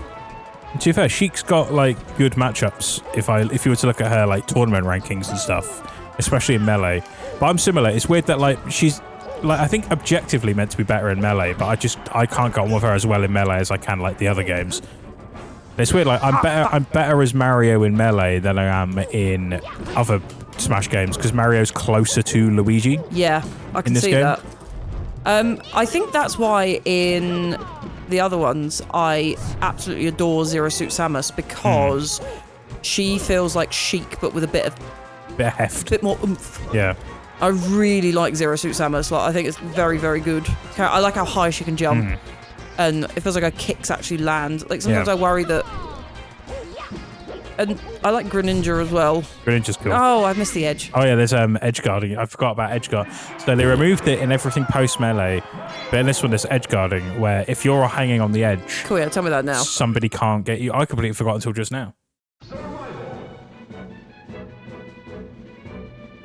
To be fair, Sheik's got like good matchups if you were to look at her like tournament rankings and stuff, especially in Melee. But I'm similar. It's weird that like she's like I think objectively meant to be better in Melee, but I can't get on with her as well in Melee as I can like the other games. It's weird. Like I'm better as Mario in Melee than I am in other Smash games because Mario's closer to Luigi. Yeah, I can see that. I think that's why in the other ones I absolutely adore Zero Suit Samus because she feels like Sheik but with a bit of heft, a bit more oomph. Yeah. I really like Zero Suit Samus. Like I think it's very, very good. I like how high she can jump, and it feels like her kicks actually land. Like sometimes I worry that. And I like Greninja as well. Greninja's cool. Oh, I missed the edge. Oh yeah, there's edge guarding. I forgot about edge guard. So they removed it in everything post Melee, but in this one there's edge guarding where if you're hanging on the edge, cool. Yeah, tell me that now. Somebody can't get you. I completely forgot until just now.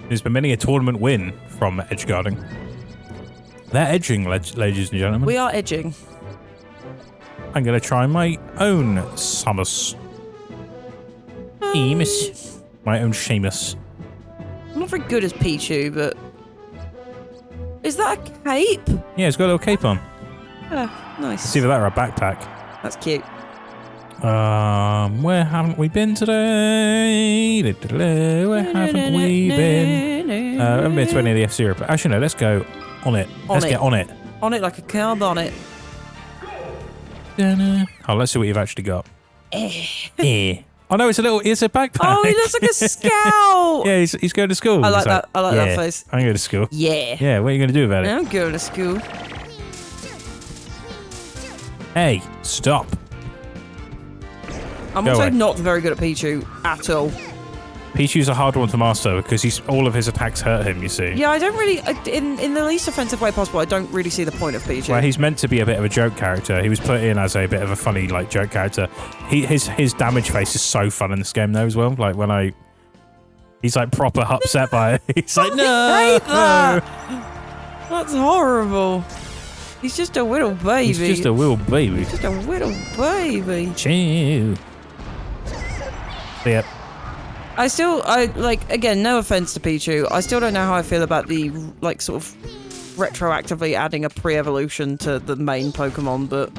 There's been many a tournament win from edge guarding. They're edging, ladies and gentlemen. We are edging. I'm gonna try my own Samus. Seamus. My own Seamus. I'm not very good as Pichu, but... Is that a cape? Yeah, it's got a little cape on. Oh, nice. It's either that or a backpack. That's cute. Where haven't we been today? Where haven't we been? We haven't been to any of the F-Zero, but actually no, let's go on it. Let's get on it. On it like a car bonnet. Oh, let's see what you've actually got. Oh no, it's a backpack. Oh, he looks like a scout. Yeah, he's going to school. I like that. I like that face. I'm going to school. Yeah. Yeah, what are you going to do about it? I'm going to school. Hey, stop. I'm also not very good at Pichu at all. Pichu's a hard one to master because all of his attacks hurt him, you see. Yeah, I don't really, in the least offensive way possible, I don't really see the point of Pichu. Well, he's meant to be a bit of a joke character. He was put in as a bit of a funny, like, joke character. His damage face is so fun in this game, though, as well. Like, when he's, like, proper upset by it. He's like, no! I hate that! That's horrible. He's just a little baby. He's just a little baby. Just a little baby. Chill. Yep. Again, no offense to Pichu, I still don't know how I feel about the, like, sort of retroactively adding a pre-evolution to the main Pokemon, but...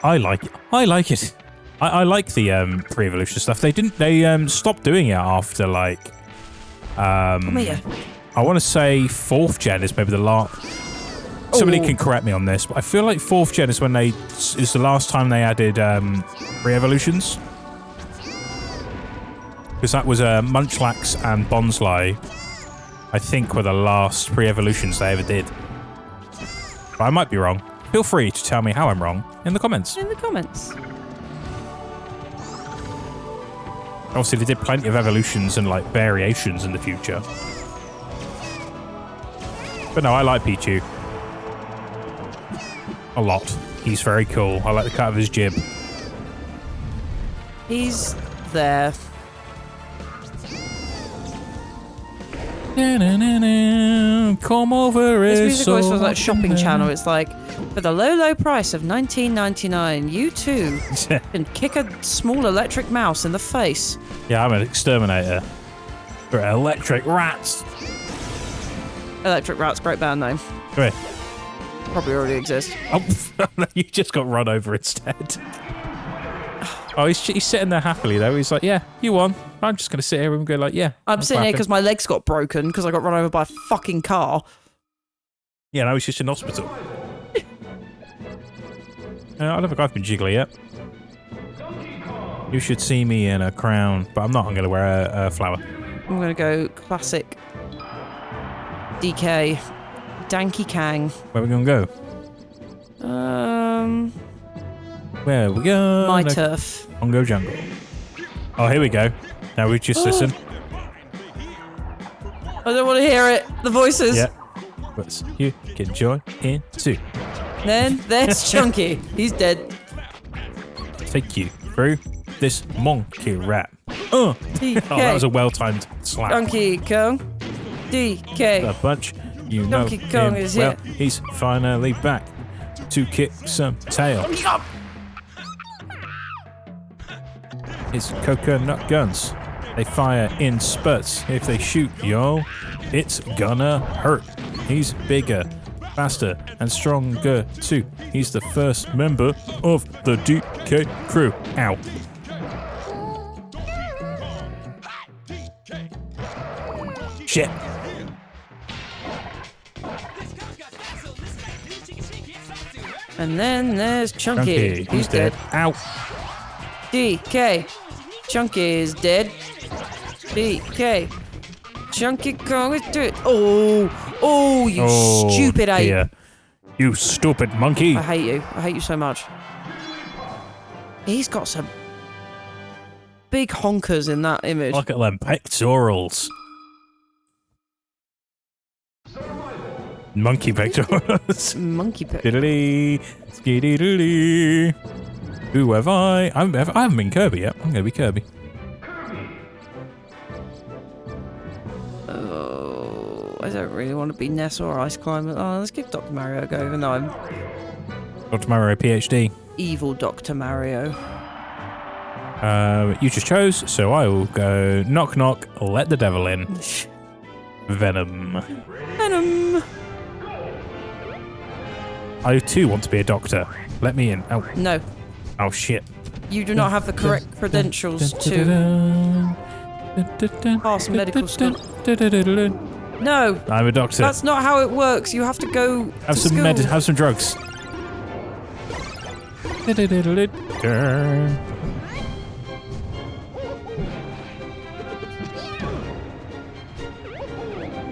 I like it. I like it. I like the pre-evolution stuff. They stopped doing it after, like... I want to say 4th gen is maybe the last... Somebody can correct me on this, but I feel like 4th gen is is the last time they added pre-evolutions. Because that was Munchlax and Bonsly, I think, were the last pre-evolutions they ever did. But I might be wrong. Feel free to tell me how I'm wrong in the comments. In the comments. Obviously, they did plenty of evolutions and, like, variations in the future. But no, I like Pichu. a lot. He's very cool. I like the cut of his jib. He's there. Come over, This it's music so always feels like a shopping channel. It's like, for the low, low price of $19.99, you too can kick a small electric mouse in the face. Yeah, I'm an exterminator. For electric rats. Electric Rats, great band name. Come here. Probably already exists. Oh, you just got run over instead. Oh, he's sitting there happily, though. He's like, yeah, you won. I'm just going to sit here and go like, yeah. I'm sitting here because my legs got broken because I got run over by a fucking car. Yeah, no, he's just in hospital. I don't think I've been jiggly yet. You should see me in a crown, but I'm not. I'm going to wear a flower. I'm going to go classic DK Danky Kang. Where are we going to go? Where we go? My turf. Congo Jungle. Oh, here we go. Now we just listen. I don't want to hear it. The voices. Yeah. But you can join in too. Then there's Chunky. He's dead. Take you through this monkey rap. Oh, that was a well-timed slap. Donkey Kong. DK. The bunch, you know Donkey Kong him is well. here. He's finally back to kick some tail. It's coconut guns. They fire in spurts. If they shoot, yo, it's gonna hurt. He's bigger, faster, and stronger too. He's the first member of the DK crew. Ow. Shit. And then there's Chunky. He's dead. Ow. DK. Chunky is dead. DK. Chunky Kong is dead. Oh, you stupid ape. Dear. You stupid monkey. I hate you. I hate you so much. He's got some big honkers in that image. Look at them pectorals. Monkey pectorals. Monkey pick. Diddly, skiddy doodly. Who have I? I haven't been Kirby yet. I'm going to be Kirby. Oh, I don't really want to be Ness or Ice Climber. Oh, let's give Dr. Mario a go, even though I'm Dr. Mario PhD. evil Dr. Mario. You just chose, so I will go knock knock, let the devil in. Venom. Venom. I too want to be a doctor. Let me in. Oh, No, oh shit. you do not have the correct credentials to pass medical school. No, I'm a doctor. that's not how it works. You have to go Have to some school. have some drugs.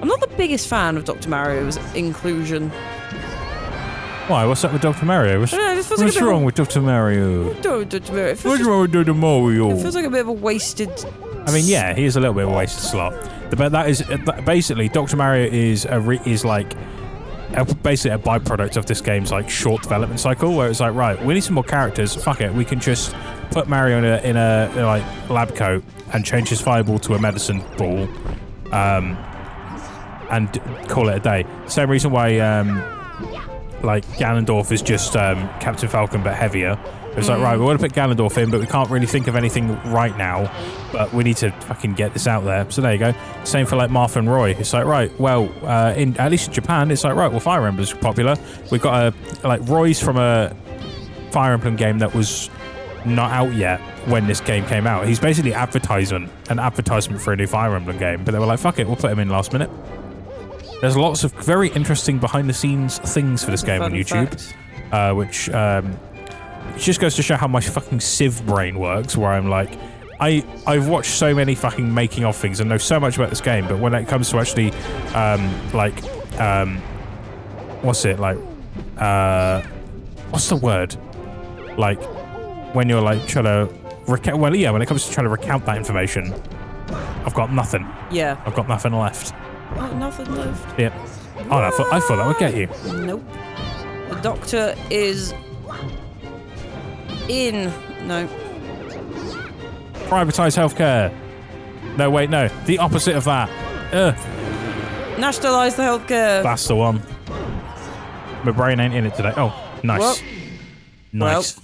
I'm not the biggest fan of Dr. Mario's inclusion. Why? What's up with Dr. Mario? What's, I don't know, this feels like what's a bit wrong with Dr. Mario? Dr. Mario. It feels, What's wrong with Dr. Mario? it feels like a bit of a wasted. I mean, yeah, he is a little bit of a wasted slot. But that is basically Dr. Mario is basically a byproduct of this game's like short development cycle, where it's like, right, we need some more characters. Fuck it, we can just put Mario in a like lab coat and change his fireball to a medicine ball, and call it a day. Same reason why like Ganondorf is just Captain Falcon but heavier. It's like, right, we want to put Ganondorf in, but we can't really think of anything right now. But we need to fucking get this out there. So there you go. Same for like Martha and Roy. It's like, right, well, at least in Japan, it's like, right, well, Fire Emblem's popular. We've got Roy's from a Fire Emblem game that was not out yet when this game came out. He's basically an advertisement for a new Fire Emblem game. But they were like, fuck it, we'll put him in last minute. There's lots of very interesting behind-the-scenes things for this game on YouTube, which it just goes to show how my fucking Civ brain works, where I'm like, I've watched so many fucking making of things and know so much about this game, but when it comes to actually, what's the word? Like, when you're like trying to recount, when it comes to trying to recount that information, I've got nothing. Yeah. I've got nothing left. Oh, nothing left. Yep. Oh, I thought that would get you. Nope. It doctor is in. No. Privatise healthcare. No, wait, no. The opposite of that. Nationalise the healthcare. That's the one. My brain ain't in it today. Oh, nice. Well, nice.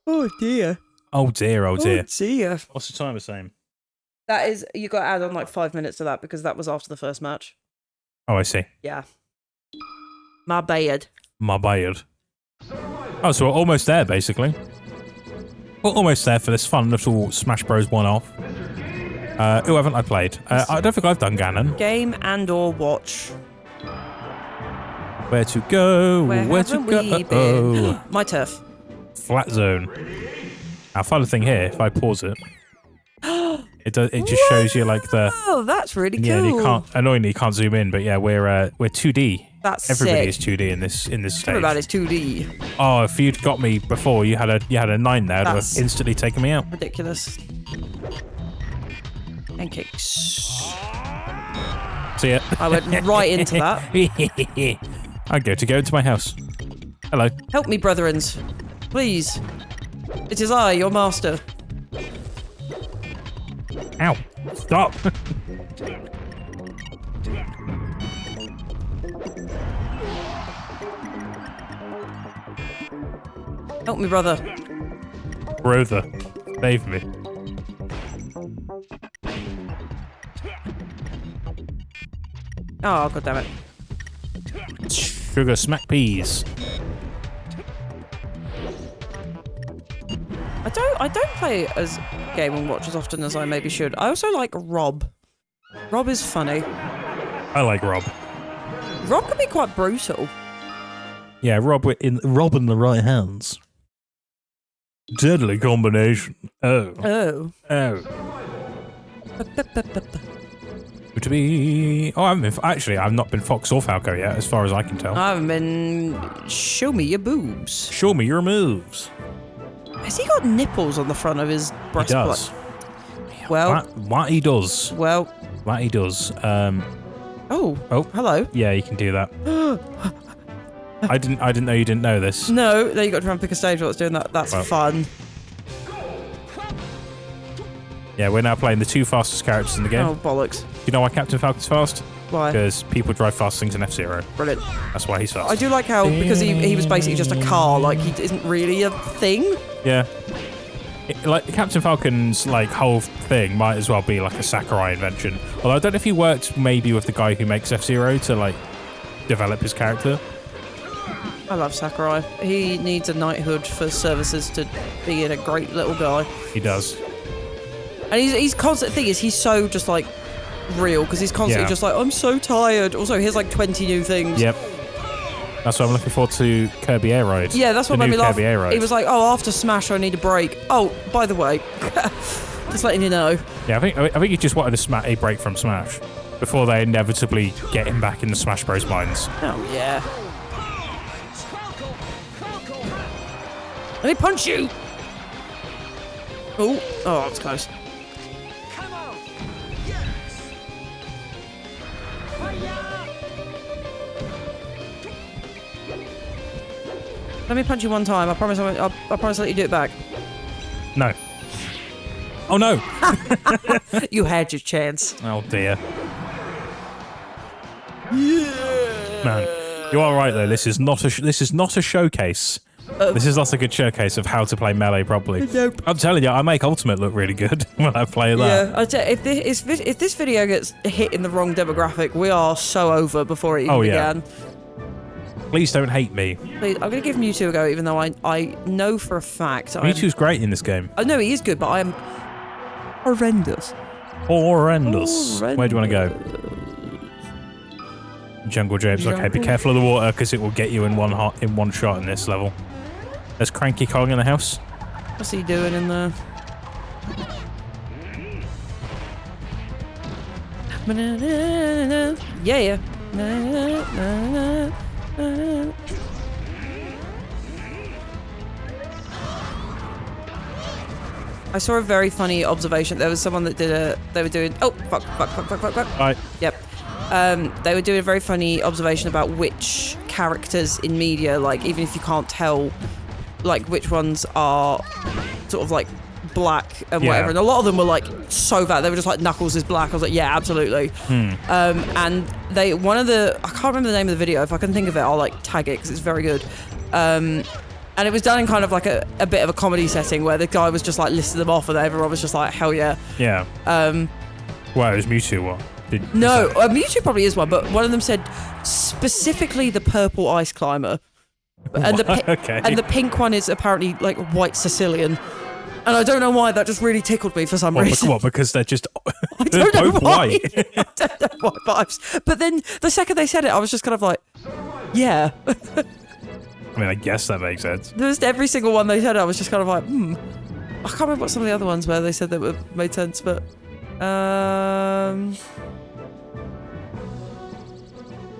Oh dear. Oh dear, oh dear. Oh dear. What's the timer saying? That is, you got to add on like 5 minutes to that because that was after the first match. Oh, I see. Yeah. My bad. My bad. Oh, so we're almost there, basically. We're almost there for this fun little Smash Bros. One-off. Who haven't I played? I don't think I've done Ganon. Game and or watch. Where to go? Where to haven't go? we been? My turf. Flat zone. Now, fun thing here, if I pause it, it just shows you like the. Oh, that's really cool. Yeah, you can't. Annoyingly, you can't zoom in, but yeah, we're 2D. That's Everybody sick. is 2D in this stage. Everybody's 2D. Oh, if you'd got me before, you had a 9 there, it would have instantly taken me out. Ridiculous. Pancakes. See ya. I went right into that. I'm going to go into my house. Hello. Help me, brethrens. Please. It is I, your master. Ow. Stop. Help me, brother. Brother. Save me. Oh, god damn it. Sugar smack peas. I don't play as Game & Watch as often as I maybe should. I also like Rob. Rob is funny. I like Rob. Rob can be quite brutal. Yeah, Rob in the right hands. Deadly combination. Oh. Oh. Oh. To be. Oh, I've not been Fox or Falco yet, as far as I can tell. I haven't been. Show me your boobs. Show me your moves. Has he got nipples on the front of his breastplate? He does. Well. What he does. Well. What he does. Oh. Hello. Yeah, you can do that. I didn't know you didn't know this. No, you got to try and pick a stage while it's doing that. That's fun. Yeah, we're now playing the 2 fastest characters in the game. Oh, bollocks. You know why Captain Falcon's fast? Why? Because people drive fast things in F-Zero. Brilliant. That's why he's fast. I do like how, because he was basically just a car, like, he isn't really a thing. Yeah. Like, Captain Falcon's, like, whole thing might as well be, like, a Sakurai invention. Although I don't know if he worked maybe with the guy who makes F-Zero to, like, develop his character. I love Sakurai. He needs a knighthood for services to be a great little guy. He does. And he's constant thing is he's so just like real because he's constantly just like, I'm so tired. Also, here's like 20 new things. Yep. That's what I'm looking forward to. Kirby Air Ride. Yeah, that's what made me laugh. Kirby Air Ride. He was like, oh, after Smash, I need a break. Oh, by the way, just letting you know. Yeah, I think he just wanted a break from Smash before they inevitably get him back in the Smash Bros. Minds. Oh yeah. Let me punch you. Oh, that's close. Let me punch you one time. I promise. I promise I'll let you do it back. No. Oh no! You had your chance. Oh dear. Yeah. Man, you are right though. This is not a showcase. This is not a good showcase of how to play Melee properly. Nope. I'm telling you, I make Ultimate look really good when I play that. Yeah, I'd say if this video gets hit in the wrong demographic, we are so over before it even began. Please don't hate me. Please, I'm going to give Mewtwo a go, even though I know for a fact... Mewtwo's great in this game. I know he is good, but I am horrendous. Horrendous. Where do you want to go? Jungle Japes. Okay, be careful of the water, because it will get you in one shot in this level. There's Cranky Kong in the house. What's he doing in there? Yeah. I saw a very funny observation. There was someone that they were doing. Oh, fuck. Right. Yep. They were doing a very funny observation about which characters in media, like, even if you can't tell, like, which ones are sort of, like, black and whatever. And a lot of them were, like, so bad. They were just like, Knuckles is black. I was like, yeah, absolutely. And one of the, I can't remember the name of the video. If I can think of it, I'll, like, tag it because it's very good. And it was done in kind of like a bit of a comedy setting where the guy was just, like, listing them off and everyone was just like, hell yeah. Yeah. Well, it was Mewtwo, what? No, Mewtwo probably is one, but one of them said specifically the purple ice climber, and the pink one is apparently like white Sicilian, and I don't know why that just really tickled me for some reason. What? Because they're just I don't know why. I don't know why vibes. But then the second they said it, I was just kind of like, yeah. I mean, I guess that makes sense. Just every single one they said, I was just kind of like, I can't remember what some of the other ones where they said that made sense, but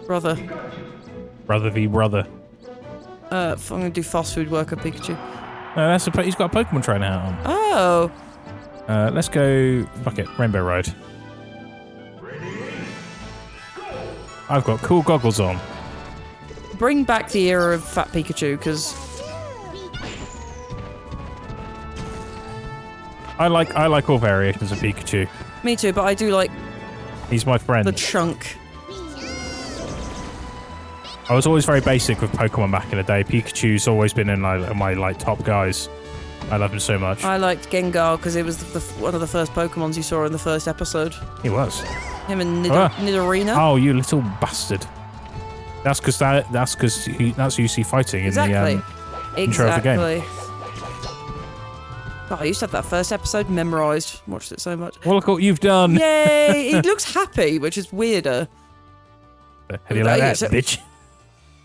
brother v brother. I'm gonna do fast food worker Pikachu. He's got a Pokemon trainer hat on. Oh. Let's go. Fuck it, Rainbow Ride. I've got cool goggles on. Bring back the era of Fat Pikachu, because I like all variations of Pikachu. Me too, but I do like. He's my friend. The chunk. I was always very basic with Pokemon back in the day. Pikachu's always been in my like top guys. I love him so much. I liked Gengar because it was one of the first Pokemons you saw in the first episode. He was. Him and Nidorina. Oh, you little bastard! That's because that's you see fighting in the intro of the game. Oh, I used to have that first episode memorised. Watched it so much. Well, look what you've done. Yay! He looks happy, which is weirder. How do you like that, bitch?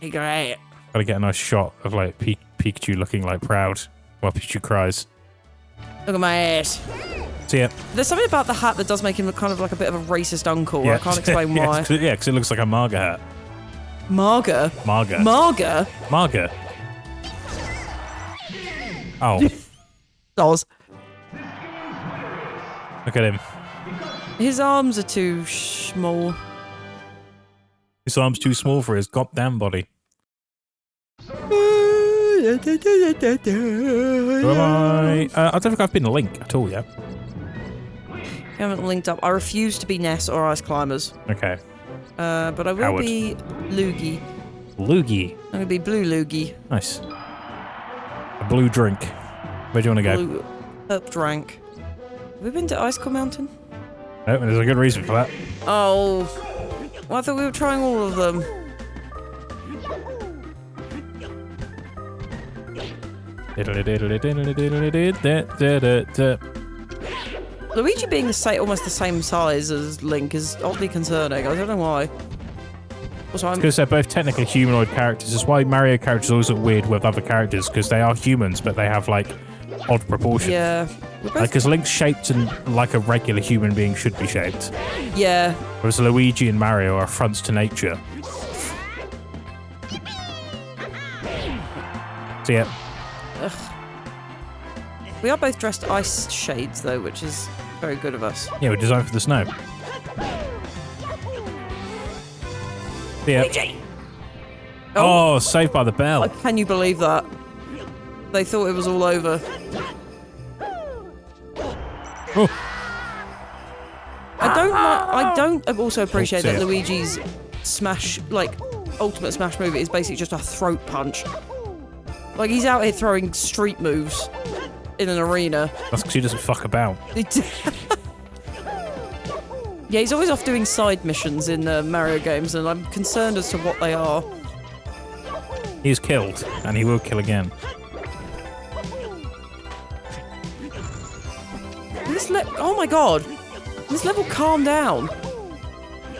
Great. Gotta get a nice shot of like Pikachu looking like proud while Pikachu cries. Look at my ass. See ya. There's something about the hat that does make him look kind of like a bit of a racist uncle. Yeah. I can't explain why. Yeah, because it looks like a Marga hat. Marga? Oh. Dolls. Look at him. His arms are too small. His arm's too small for his goddamn body. I don't think I've been linked at all yet. You haven't linked up. I refuse to be Ness or Ice Climbers. Okay. But I will be Loogie. Loogie? I'm going to be Blue Loogie. Nice. A blue drink. Where do you want to go? Up drank. Have we been to Icicle Mountain? No, there's a good reason for that. Oh. Well, I thought we were trying all of them. Luigi being almost the same size as Link is oddly concerning. I don't know why. Because they're both technically humanoid characters. That's why Mario characters always look weird with other characters, because they are humans, but they have like odd proportions. Yeah. Because Link's shaped like a regular human being should be shaped. Yeah. Whereas Luigi and Mario are affronts to nature. See ya. Ugh. We are both dressed ice shades, though, which is very good of us. Yeah, we're designed for the snow. See ya. Oh, Saved by the Bell. Can you believe that? They thought it was all over. Oh. I don't also appreciate that Luigi's Ultimate Smash move is basically just a throat punch. Like, he's out here throwing street moves in an arena. That's because he doesn't fuck about. Yeah, he's always off doing side missions in Mario games, and I'm concerned as to what they are. He's killed, and he will kill again. Oh my god! This level calmed down.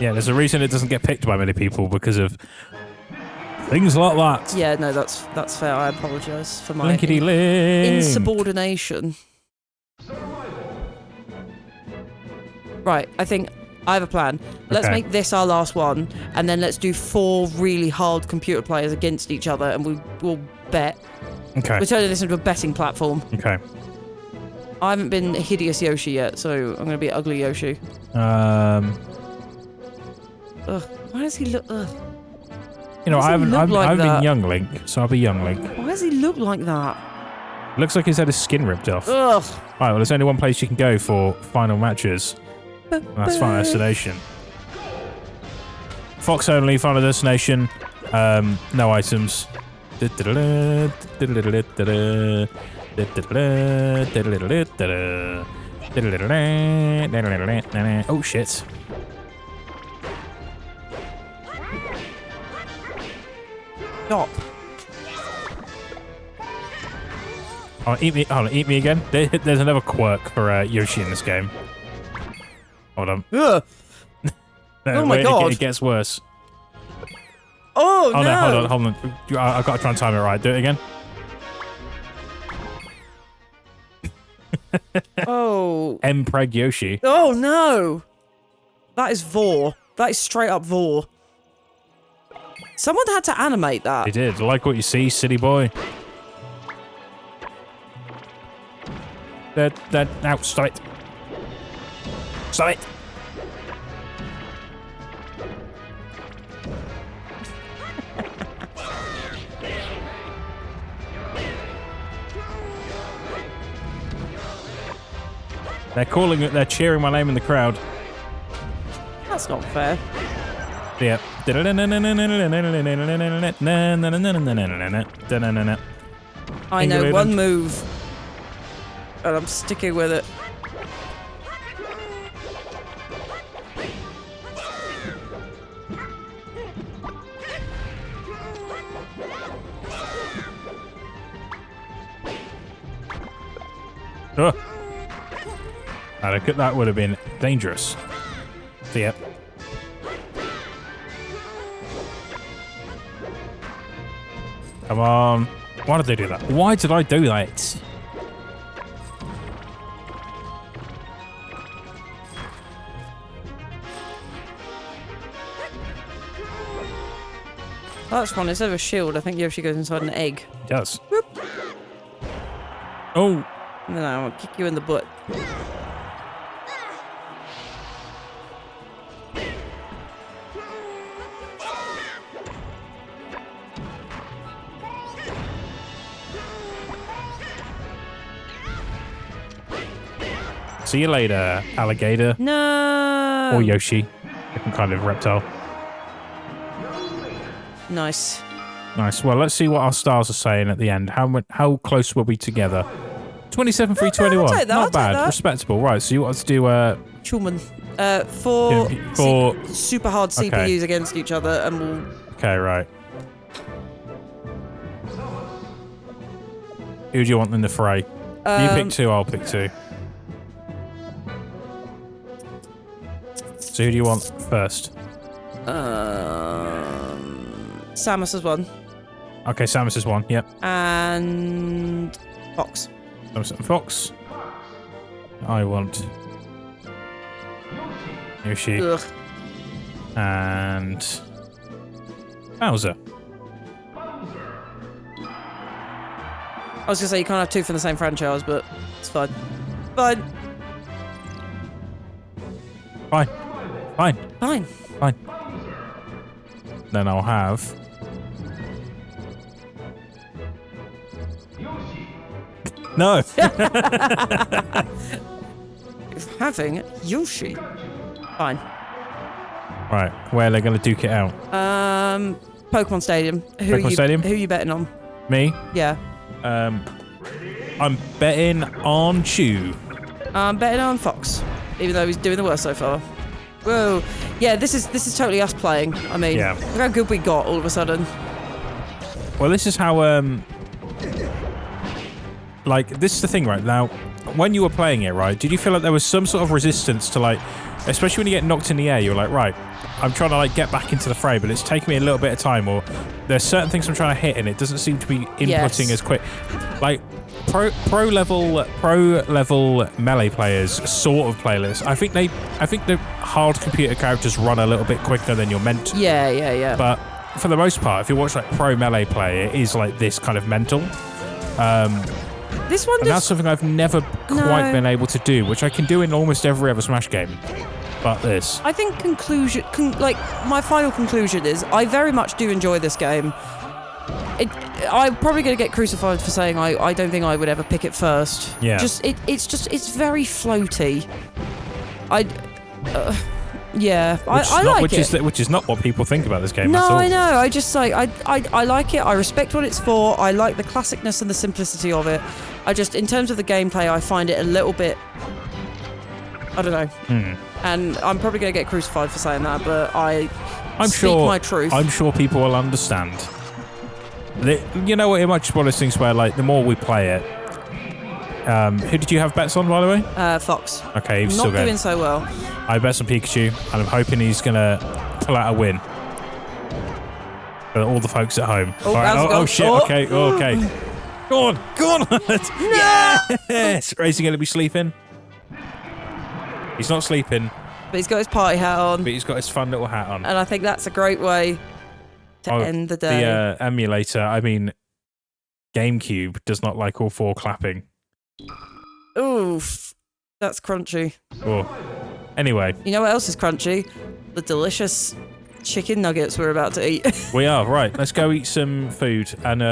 Yeah, there's a reason it doesn't get picked by many people, because of things like that. Yeah, no, that's fair. I apologise for my Linkity-link. Insubordination. Right, I think I have a plan. Let's make this our last one, and then let's do 4 really hard computer players against each other, and we'll bet. Okay. We're turning this into a betting platform. Okay. I haven't been hideous Yoshi yet, so I'm going to be ugly Yoshi. Ugh. Why does he look... Ugh. You know, I haven't been Young Link, so I'll be Young Link. Why does he look like that? Looks like he's had his skin ripped off. Ugh. Right, well, there's only one place you can go for final matches. And that's Final Destination. Fox only, Final Destination. No items. Oh, shit. Stop. Oh, eat me again. There's another quirk for Yoshi in this game. Hold on. Ugh. Oh my god. It gets worse. Oh no. No, hold on. I've got to try and time it right. Do it again. Oh. Mpreg Yoshi. Oh no. That is vor. That is straight up vor. Someone had to animate that. They did. Like what you see, city boy. Now, stop it. Stop it. They're cheering my name in the crowd. That's not fair. Yeah. I know one move. And I'm sticking with it. Oh. That would have been dangerous. So, yeah. Come on. Why did they do that? Why did I do that? Oh, that's fun. Instead of a shield, I think Yoshi goes inside an egg. It does. Whoop. Oh. And then I'll kick you in the butt. See you later, alligator. No. Or Yoshi. Different kind of reptile. Nice. Nice. Well, let's see what our stars are saying at the end. How close were we together? 27, 3, 21. I'll take that, Not I'll take bad. that. Respectable. Right. So you want us to do Schulman. Four for super hard CPUs against each other, and we'll. Okay. Right. Who do you want in the fray? You pick two. I'll pick two. So who do you want first? Samus is one. Okay, Samus is one. Yep. And Fox. Samus and Fox. I want Yoshi. Ugh. And Bowser. I was gonna say you can't have two from the same franchise, but it's fine. Fine. Fine. Fine. Fine. Fine. Then I'll have no. Having Yoshi. Fine. Right, where are they going to duke it out? Pokemon Stadium. Pokemon Stadium? Who are you betting on? Me? Yeah. I'm betting on Chew. I'm betting on Fox, even though he's doing the worst so far. Whoa. Yeah, this is totally us playing. I mean, Yeah. look how good we got all of a sudden. Well, this is how like, this is the thing, right? Now, when you were playing it, right, did you feel like there was some sort of resistance to, like, especially when you get knocked in the air, you're like, right, I'm trying to, like, get back into the fray, but it's taking me a little bit of time, or there's certain things I'm trying to hit and it doesn't seem to be inputting as quick. Like, pro level melee players sort of play this. I think the hard computer characters run a little bit quicker than you're meant to. Yeah. But for the most part, if you watch, like, pro melee play, it is, like, this kind of mental. This one And that's something I've never quite been able to do, which I can do in almost every other Smash game. But this. I think my final conclusion is I very much do enjoy this game. I'm probably going to get crucified for saying I don't think I would ever pick it first. Yeah. It's very floaty. I like it. Which is not what people think about this game No, at all. I know. I just like I like it. I respect what it's for. I like the classicness and the simplicity of it. I just, in terms of the gameplay, I find it a little bit, I don't know. And I'm probably going to get crucified for saying that, but I'm speak my truth. I'm sure people will understand. You know what? It might just one of those things where, like, the more we play it. Who did you have bets on, by the way? Fox. Okay, he's not still going. doing so well. I bet on Pikachu, and I'm hoping he's gonna pull out a win for all the folks at home. Oh shit! Oh. Okay, okay. Go on, lads. Yes. Is he gonna be sleeping? He's not sleeping. But he's got his party hat on. But he's got his fun little hat on. And I think that's a great way to end the day. The emulator, I mean, GameCube does not like all four clapping. Oof, that's crunchy. Oh. Anyway. You know what else is crunchy? The delicious chicken nuggets we're about to eat. We are, right. Let's go eat some food. And,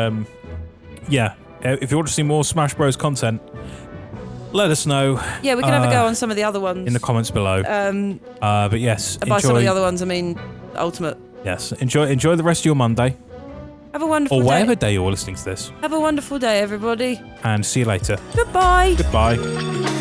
if you want to see more Smash Bros. Content, let us know. Yeah, we can have a go on some of the other ones. In the comments below. But yes, by some of the other ones, I mean Ultimate. Yes, enjoy the rest of your Monday. Have a wonderful day. Or whatever day you're listening to this. Have a wonderful day, everybody. And see you later. Goodbye. Goodbye.